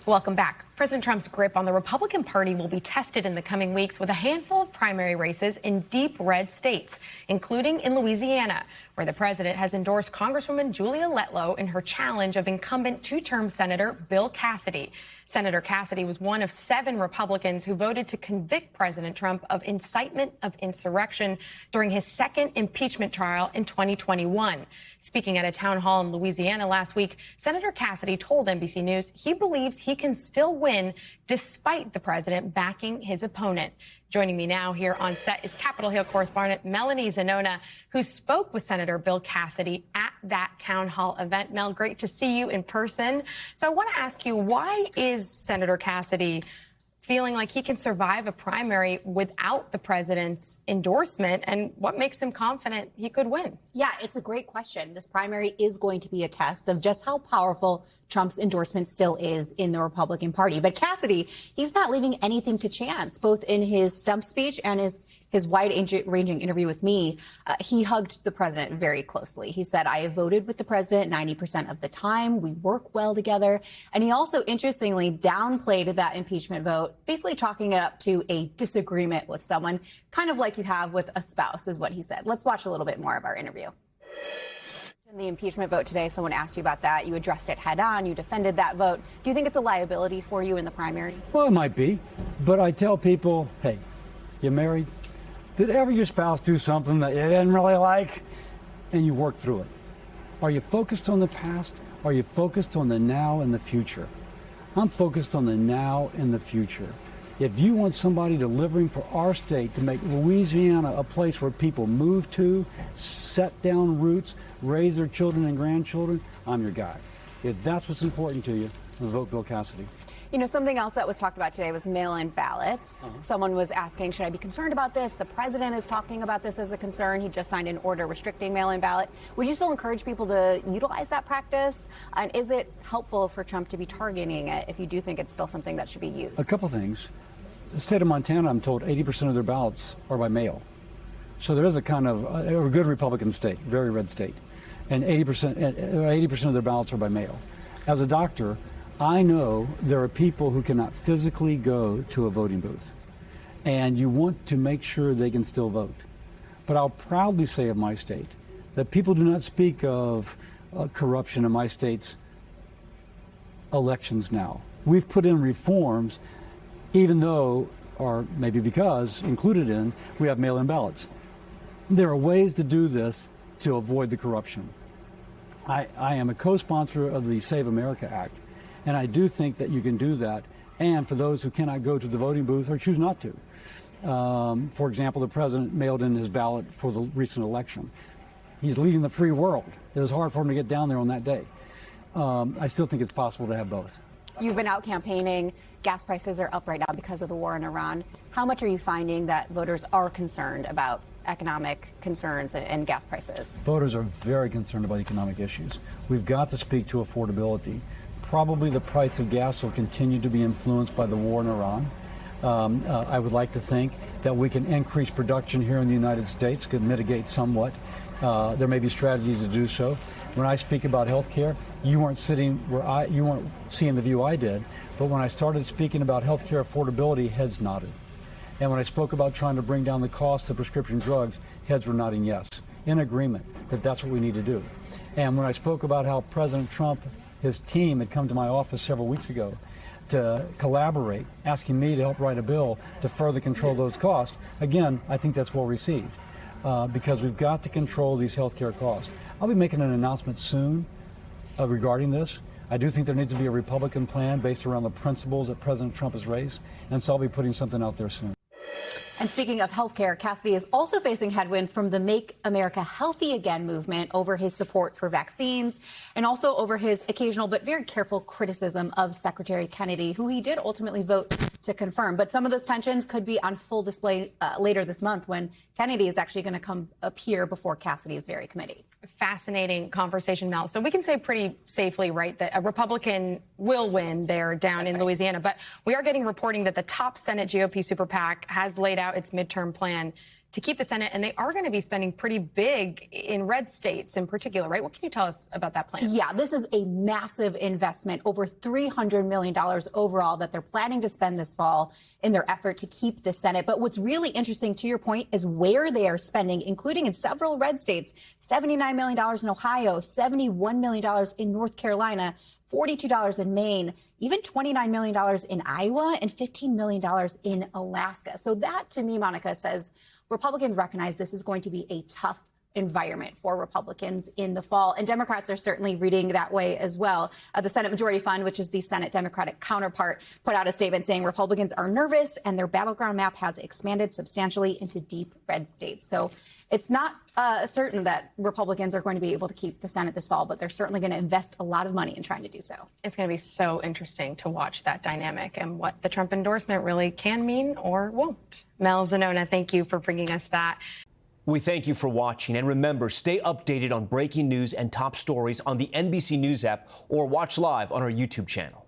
Welcome back. President Trump's grip on the Republican Party will be tested in the coming weeks with a handful of primary races in deep red states, including in Louisiana, where the president has endorsed Congresswoman Julia Letlow in her challenge of incumbent two-term Senator Bill Cassidy. Senator Cassidy was one of 7 Republicans who voted to convict President Trump of incitement of insurrection during his second impeachment trial in 2021. Speaking at a town hall in Louisiana last week, Senator Cassidy told NBC News he believes he can still win despite the president backing his opponent. Joining me now here on set is Capitol Hill correspondent Melanie Zanona, who spoke with Senator Bill Cassidy at that town hall event. Mel, great to see you in person. So I want to ask you, why is Senator Cassidy feeling like he can survive a primary without the president's endorsement, and what makes him confident he could win? Yeah, it's a great question. This primary is going to be a test of just how powerful Trump's endorsement still is in the Republican Party. But Cassidy, he's not leaving anything to chance, both in his stump speech and his wide-ranging interview with me. He hugged the president very closely. He said, "I have voted with the president 90% of the time. We work well together." And he also, interestingly, downplayed that impeachment vote, basically chalking it up to a disagreement with someone, kind of like you have with a spouse, is what he said. Let's watch a little bit more of our interview. The impeachment vote today, someone asked you about that. You addressed it head on. You defended that vote. Do you think it's a liability for you in the primary? Well, it might be. But I tell people, hey, you're married? Did ever your spouse do something that you didn't really like? And you work through it. Are you focused on the past? Are you focused on the now and the future? I'm focused on the now and the future. If you want somebody delivering for our state to make Louisiana a place where people move to, set down roots, raise their children and grandchildren, I'm your guy. If that's what's important to you, vote Bill Cassidy. You know, something else that was talked about today was mail-in ballots. Someone was asking, should I be concerned about this? The president is talking about this as a concern. He just signed an order restricting mail-in ballot. Would you still encourage people to utilize that practice? And is it helpful for Trump to be targeting it if you do think it's still something that should be used? A couple things. The state of Montana, I'm told 80% of their ballots are by mail. So there is a kind of a good Republican state, very red state. And 80% of their ballots are by mail. As a doctor, I know there are people who cannot physically go to a voting booth, and you want to make sure they can still vote. But I'll proudly say of my state that people do not speak of corruption in my state's elections now. We've put in reforms, even though, or maybe because, included in, we have mail-in ballots. There are ways to do this to avoid the corruption. I am a co-sponsor of the Save America Act. And I do think that you can do that. And for those who cannot go to the voting booth or choose not to. For example, the president mailed in his ballot for the recent election. He's leading the free world. It was hard for him to get down there on that day. I still think it's possible to have both. You've been out campaigning. Gas prices are up right now because of the war in Iran. How much are you finding that voters are concerned about economic concerns and gas prices? Voters are very concerned about economic issues. We've got to speak to affordability. Probably the price of gas will continue to be influenced by the war in Iran. I would like to think that we can increase production here in the United States, could mitigate somewhat. There may be strategies to do so. When I speak about health care, you weren't sitting where you weren't seeing the view I did, but when I started speaking about health care affordability, heads nodded. And when I spoke about trying to bring down the cost of prescription drugs, heads were nodding yes, in agreement that that's what we need to do. And when I spoke about how President Trump, his team had come to my office several weeks ago to collaborate, asking me to help write a bill to further control those costs. Again, I think that's well received because we've got to control these health care costs. I'll be making an announcement soon regarding this. I do think there needs to be a Republican plan based around the principles that President Trump has raised, and so I'll be putting something out there soon. And speaking of health care, Cassidy is also facing headwinds from the Make America Healthy Again movement over his support for vaccines and also over his occasional but very careful criticism of Secretary Kennedy, who he did ultimately vote to confirm. But some of those tensions could be on full display later this month when Kennedy is actually going to appear before Cassidy's very committee. Fascinating conversation, Mel. So we can say pretty safely, right, that a Republican will win there down in Louisiana. But we are getting reporting that the top Senate GOP super PAC has laid out its midterm plan to keep the Senate, and they are going to be spending pretty big in red states in particular, right? What can you tell us about that plan? Yeah, this is a massive investment, over $300 million overall that they're planning to spend this fall in their effort to keep the Senate. But what's really interesting, to your point, is where they are spending, including in several red states, $79 million in Ohio, $71 million in North Carolina, $42 in Maine, even $29 million in Iowa, and $15 million in Alaska. So that, to me, Monica, says Republicans recognize this is going to be a tough environment for Republicans in the fall. And Democrats are certainly reading that way as well. The Senate Majority Fund, which is the Senate Democratic counterpart, put out a statement saying Republicans are nervous and their battleground map has expanded substantially into deep red states. So it's not certain that Republicans are going to be able to keep the Senate this fall, but they're certainly going to invest a lot of money in trying to do so. It's going to be so interesting to watch that dynamic and what the Trump endorsement really can mean or won't. Mel Zanona, thank you for bringing us that. We thank you for watching, and remember, stay updated on breaking news and top stories on the NBC News app or watch live on our YouTube channel.